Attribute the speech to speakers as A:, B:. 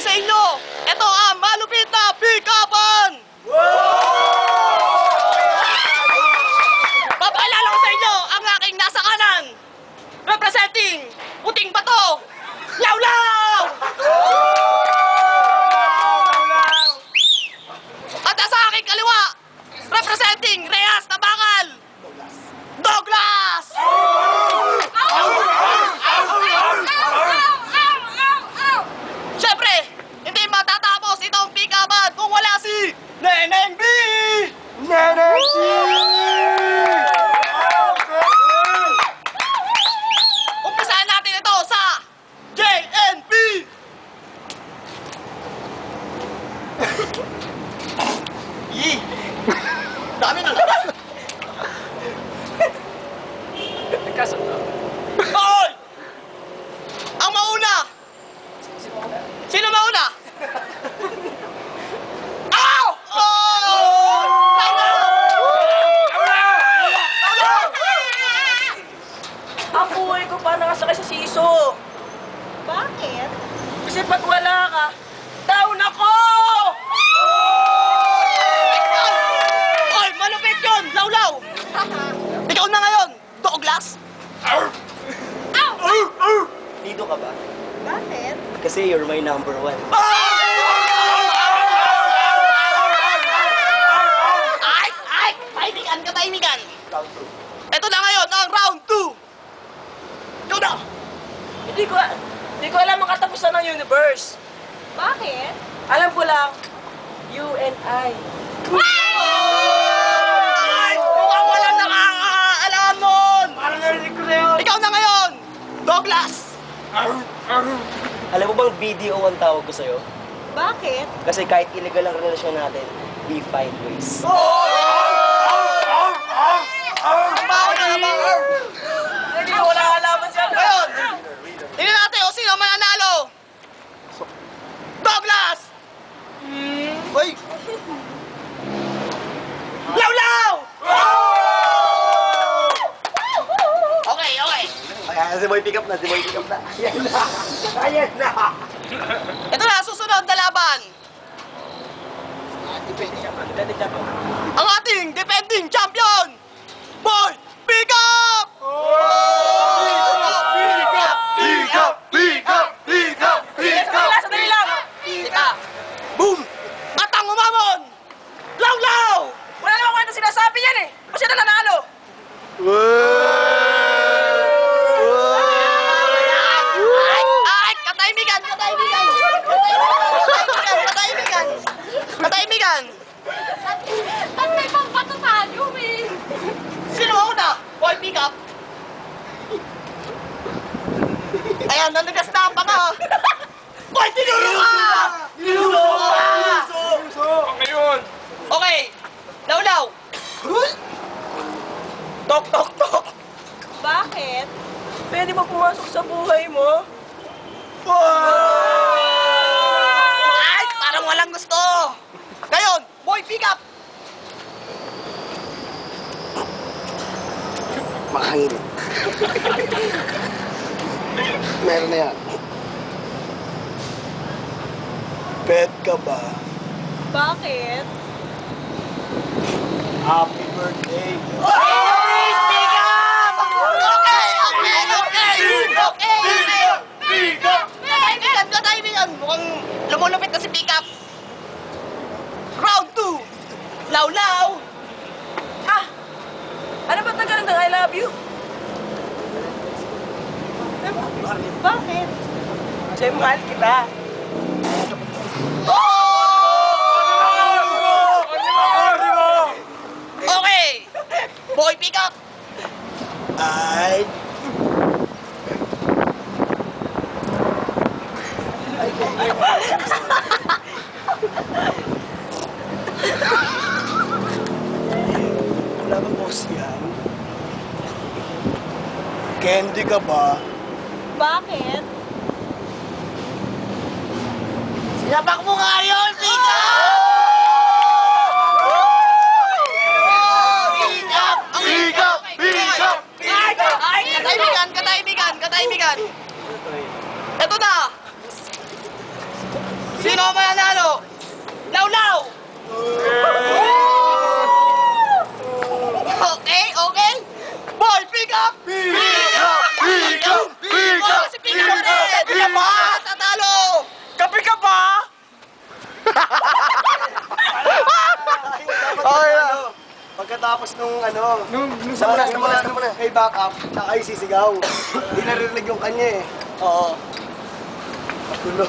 A: sa inyo, ito ang malupit na pick-upan! Papaalala ko sa inyo ang aking nasa kanan, representing Puting Bato, Lawlaw! At sa aking kaliwa, representing Reyes na Bakal, Douglas! Siyempre, hindi matatapos itong pick-upan kung wala si Neneng B! Neneng B! Umpisahan natin ito sa JNP! Yee! Dami na naman!
B: Nagkasundo.
A: Hoy! Ang mauna! Sino mauna? Ow! Oh!
B: Ang buhay ko pa nakasakay sa siso.
C: Bakit?
B: Kasi pag wala ka, down ako!
A: Hoy! Malupit yun! Lawlaw! Ikaw na ngayon, Douglas!
D: Dito ka ba?
C: Bakit?
D: Kasi you're my number one.
A: Ay! Ay! Painigan ka, painigan! Ito na ngayon ang round 2! Ikaw na!
B: Hindi ko alam ang katapusan ng universe.
C: Bakit?
B: Alam ko lang, you and I.
A: Ay! Mukhang walang nakakaalam nun!
D: Parang narinig ko na yun!
A: Ikaw na ngayon, Douglas!
D: Alam mo bang BDO ang tawag ko sa'yo?
C: Bakit?
D: Kasi kahit illegal ang relasyon natin, we find ways.
A: Ang baho na naman!
B: Hindi ko wala kalaban siya.
A: Ngayon, tingnan natin kung sino mananalo! Douglas! Hoy! Lawlaw! Okay, okay.
D: Ayan, si Boy pick up na, si Boy pick up na. Ayan na! Ayan na!
A: Ito na, susunod na laban. Ang ating defending champion, Boy Pick Up!
D: Pick up! Pick up! Pick up! Pick up! Pick up!
B: Sandali lang!
A: Tika! Boom! At ang umamon, Lawlaw!
B: Wala namang kwenta sinasabi yan eh. O siya na nanalo.
A: Ay! Katahimikan! Katahimikan! Katahimikan! Katahimikan!
C: Ba't may pambato tayo, eh?
A: Sino una? Boy Pick Up? Ayan, nanagas na ang panga. Boy, tinulo ka! Tinulo ka!
B: Ngayon.
A: Okay, Lawlaw. Tok, tok, tok.
C: Bakit?
B: Pwede ba pumasok sa buhay mo?
A: Ay, parang walang gusto. Ngayon, Boy Pick Up.
D: Makahangin. Meron na yan. Bet ka ba?
C: Bakit?
D: Happy birthday!
A: Boy Pick Up! Okay, okay, okay. Okay,
D: Pick up!
A: Katahimikan, katahimikan. Mukhang lumulupit na si Pick Up. Round 2. Lawlaw.
B: Ah! Ano ba't nagkaroon ng I love you?
C: Bakit?
B: Kasi mahal kita.
A: Okay. Boy Pick Up.
D: Ay! Wala ba boss yan? Candy ka ba?
C: Bakit?
A: Sinapak mo nga yun, Pick Up! Pick Up!
D: Pick up! Pick up!
A: Ay, katahimikan, katahimikan, katahimikan. Ito na. Sino ang mananalo? Law-law! Okay, okay. Boy, pick up! Pick up! Pick up! Pick up! Si pick up rin! Kapi ka ba? Tatalo!
B: Kapi ka ba?
D: Okay na. Pagkatapos nung sa muna, may backup, tsaka yung sisigaw. Hindi naririnig yung kanya eh.
A: Oo.
D: Tulo.